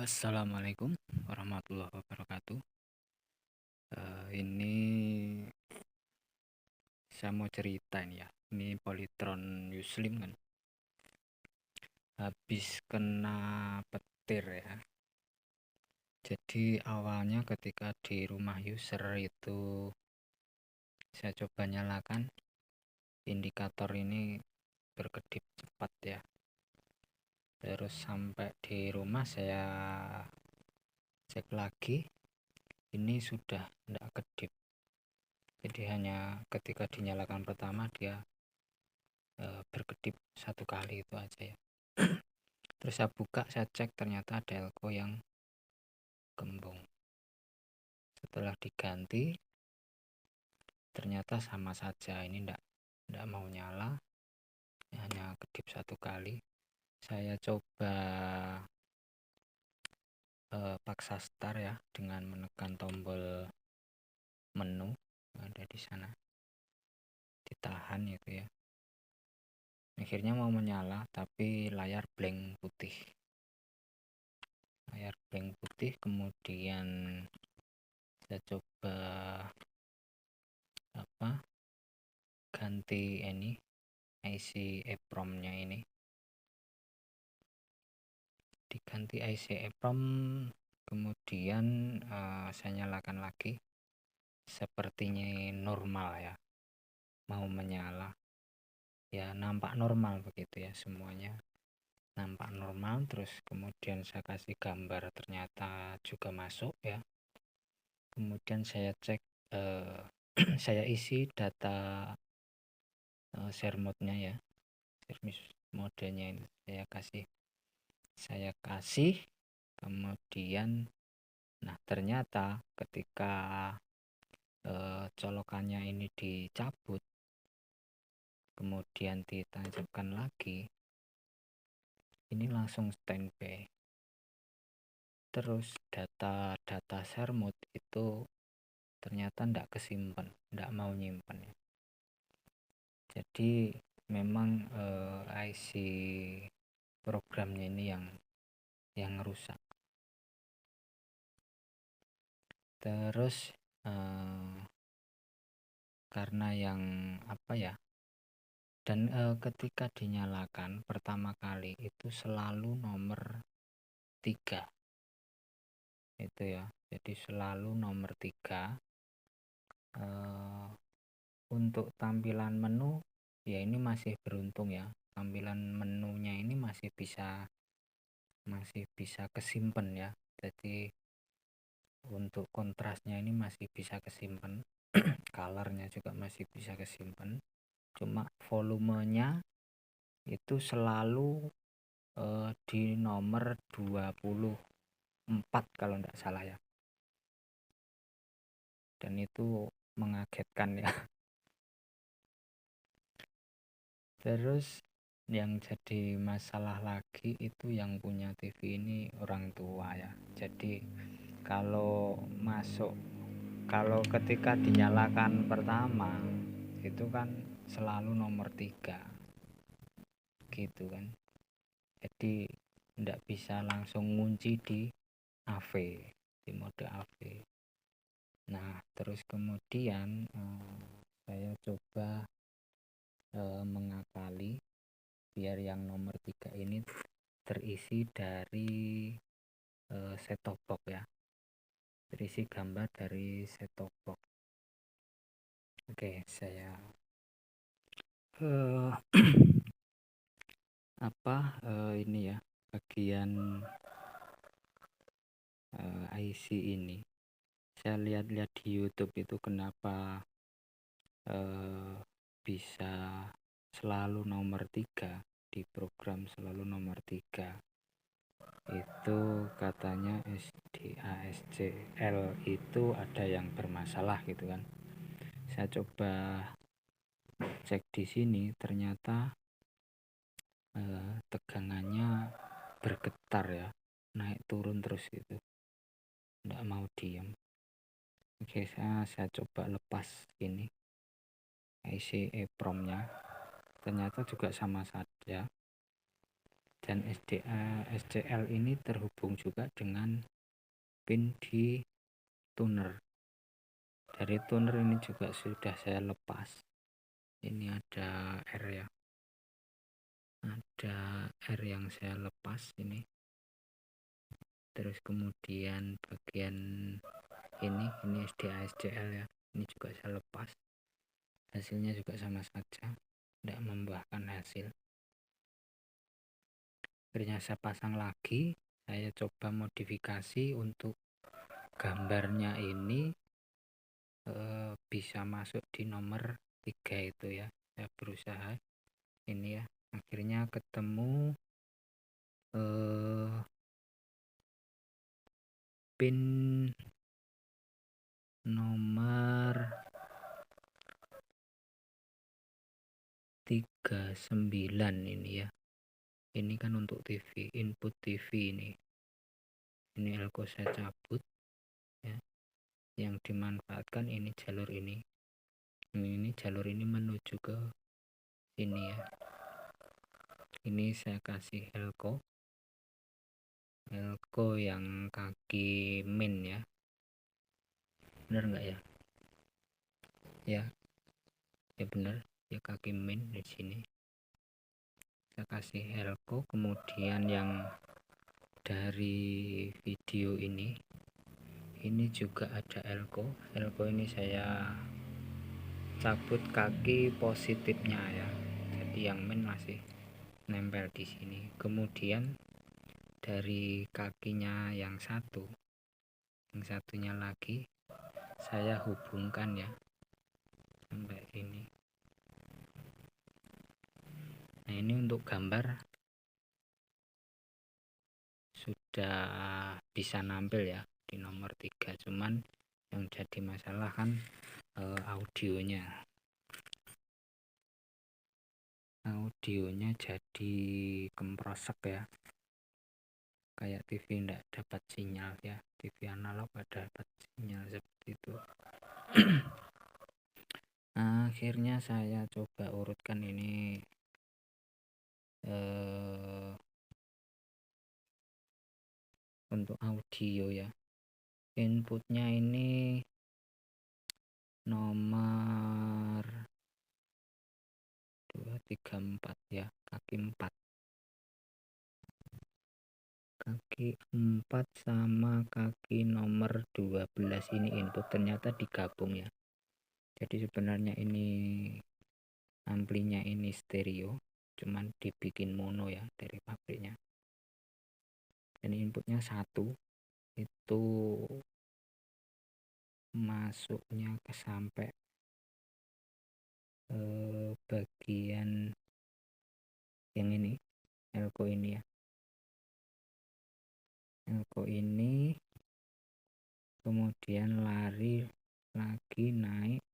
Assalamualaikum warahmatullahi wabarakatuh. Ini saya mau cerita ini ya. Ini Polytron Muslim kan. Habis kena petir ya. Jadi awalnya ketika di rumah user itu saya coba nyalakan indikator ini berkedip cepat ya. Terus sampai di rumah saya cek lagi, ini sudah tidak kedip. Jadi hanya ketika dinyalakan pertama dia berkedip satu kali itu aja ya. Terus saya buka, saya cek, ternyata ada elko yang gembung. Setelah diganti ternyata sama saja, ini ndak mau nyala, hanya kedip satu kali. Saya coba paksa start ya dengan menekan tombol menu ada di sana, ditahan itu ya. Akhirnya mau menyala tapi layar blank putih. Kemudian saya coba ganti ini IC EEPROM nya ini, diganti IC EEPROM. Kemudian saya nyalakan lagi, sepertinya normal ya, mau menyala ya, nampak normal begitu ya, semuanya nampak normal. Terus kemudian saya kasih gambar, ternyata juga masuk ya. Kemudian saya cek, saya isi data share mode-nya ya, service modenya ini saya kasih. Kemudian nah ternyata ketika colokannya ini dicabut kemudian ditancapkan lagi, ini langsung standby. Terus data share mode itu ternyata tidak kesimpan, tidak mau nyimpan ya. Jadi memang IC programnya ini yang rusak. Terus karena yang dan ketika dinyalakan pertama kali itu selalu nomor 3 itu ya. Jadi selalu nomor 3. Untuk tampilan menu ya, ini masih beruntung ya, tampilan menunya ini masih bisa kesimpan ya. Jadi untuk kontrasnya ini masih bisa kesimpan, colornya juga masih bisa kesimpan. Cuma volumenya itu selalu di nomor 24 kalau tidak salah ya, dan itu mengagetkan ya. Terus yang jadi masalah lagi itu yang punya TV ini orang tua ya. Jadi kalau ketika dinyalakan pertama itu kan selalu nomor 3 gitu kan. Jadi tidak bisa langsung ngunci di AV, di mode AV. Nah terus kemudian saya coba mengakali biar yang nomor 3 ini terisi dari set top box ya, terisi gambar dari set top box. Oke, saya ini ya, bagian IC ini saya lihat-lihat di YouTube itu kenapa bisa selalu nomor 3, di program selalu nomor 3. Itu katanya SDASCL itu ada yang bermasalah gitu kan. Saya coba cek di sini, ternyata tegangannya bergetar ya, naik turun terus gitu, tidak mau diam. Oke, saya coba lepas ini IC EEPROM nya, ternyata juga sama saja. dan SCL ini terhubung juga dengan pin di tuner. Dari tuner ini juga sudah saya lepas. Ini ada R ya, ada R yang saya lepas ini. Terus kemudian bagian ini SDA SCL ya, ini juga saya lepas. Hasilnya juga sama saja, tidak membuahkan hasil. Akhirnya saya pasang lagi, saya coba modifikasi untuk gambarnya ini bisa masuk di nomor 3 itu ya. Saya berusaha ini ya, akhirnya ketemu pin nomor 39 ini ya. Ini kan untuk TV, input TV ini elko saya cabut ya. Yang dimanfaatkan ini jalur ini jalur ini menuju ke sini ya. Ini saya kasih elko yang kaki min ya, bener nggak ya? Ya bener ya, kaki min di sini saya kasih elko. Kemudian yang dari video ini juga ada elko ini saya cabut kaki positifnya ya, jadi yang min masih nempel di sini. Kemudian dari kakinya yang satunya lagi saya hubungkan ya sampai ini. Nah, ini untuk gambar sudah bisa nampil ya di nomor 3, cuman yang jadi masalah kan audionya jadi kemprosek ya, kayak TV tidak dapat sinyal ya, TV analog dapat sinyal seperti itu. Akhirnya saya coba urutkan ini untuk audio ya. Inputnya ini nomor 2, 3, 4 ya, kaki 4 sama kaki nomor 12 ini input, ternyata digabung ya. Jadi sebenarnya ini amplinya ini stereo, cuman dibikin mono ya dari pabriknya. Dan inputnya 1 itu masuknya ke sampai bagian yang ini elko ini ya, elko ini, kemudian lari lagi naik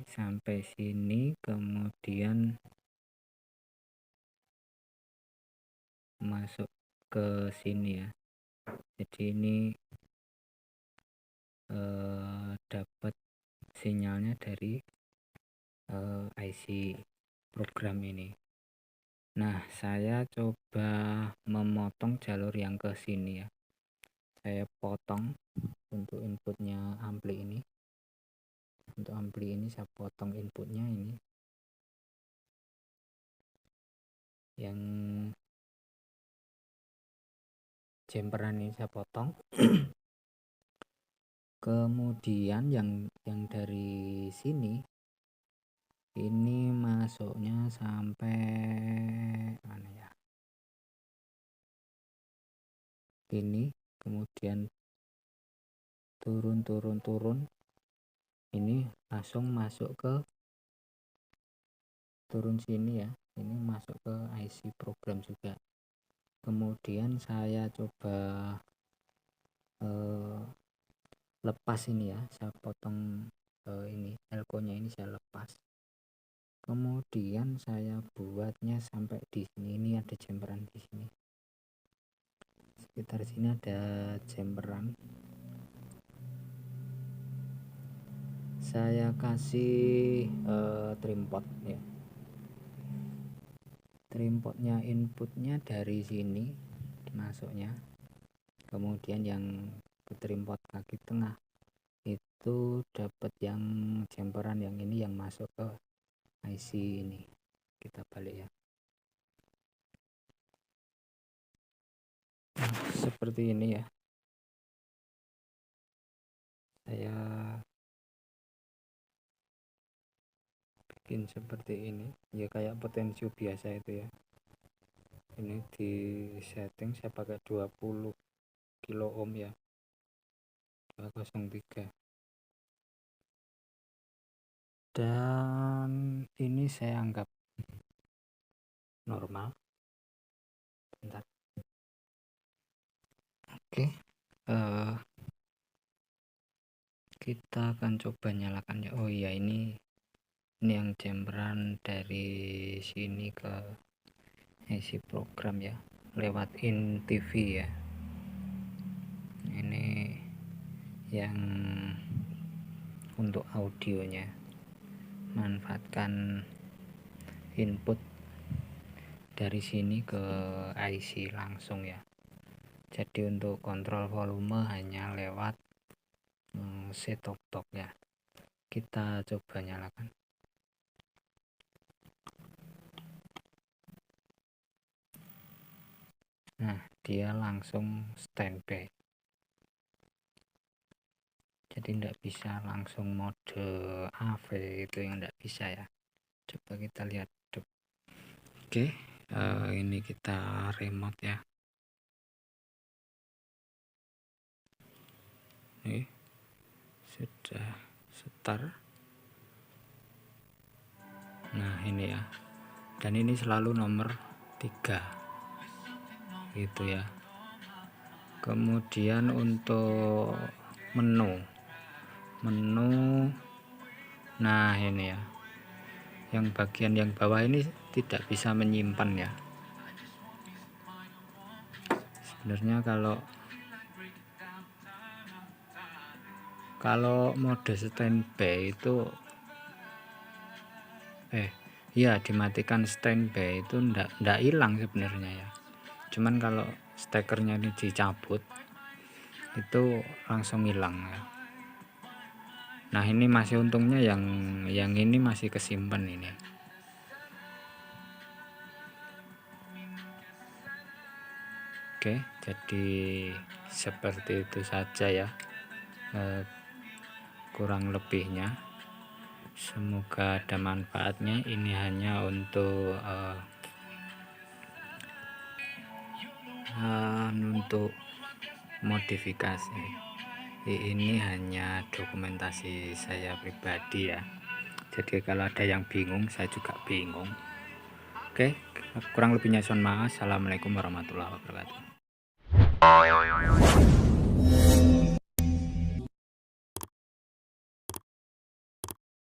sampai sini, kemudian masuk ke sini ya. Jadi ini dapat sinyalnya dari IC program ini. Nah, saya coba memotong jalur yang ke sini ya. Saya potong untuk inputnya ampli ini. Untuk ampli ini saya potong inputnya ini. Yang jumperan ini saya potong. Kemudian yang dari sini ini masuknya sampai mana ya, ini, kemudian turun ini langsung masuk ke turun sini ya, ini masuk ke IC program juga. Kemudian saya coba lepas ini ya, saya potong ini elko nya ini saya lepas. Kemudian saya buatnya sampai di sini. Ini ada jumperan di sini, sekitar sini ada jumperan. Saya kasih trim pot ya. Puterimpotnya inputnya dari sini masuknya, kemudian yang puterimpot kaki tengah itu dapat yang jumperan yang ini yang masuk ke IC ini. Kita balik ya. Nah, seperti ini ya. Saya bikin seperti ini ya, kayak potensio biasa itu ya. Ini di setting saya pakai 20 kilo ohm ya, 203. Dan ini saya anggap normal. Bentar. Oke, kita akan coba nyalakan ya. Oh iya, ini yang jumperan dari sini ke isi program ya, lewat in TV ya. Ini yang untuk audionya, manfaatkan input dari sini ke IC langsung ya. Jadi untuk kontrol volume hanya lewat set top box ya. Kita coba nyalakan. Nah, dia langsung standby. Jadi tidak bisa langsung mode AV, itu yang tidak bisa ya. Coba kita lihat. Oke, ini kita remote ya. Nih, sudah start. Nah ini ya, dan ini selalu nomor 3 gitu ya. Kemudian untuk menu, nah ini ya, yang bagian yang bawah ini tidak bisa menyimpan ya. Sebenarnya kalau mode standby itu ya dimatikan standby itu ndak hilang sebenarnya ya. Cuman kalau stekernya ini dicabut itu langsung hilang ya. Nah ini masih untungnya yang ini masih kesimpan ini. Oke, jadi seperti itu saja ya, kurang lebihnya. Semoga ada manfaatnya. Ini hanya untuk modifikasi. Ini hanya dokumentasi saya pribadi ya. Jadi kalau ada yang bingung, saya juga bingung. Oke, kurang lebihnya mohon maaf. Assalamualaikum warahmatullahi wabarakatuh.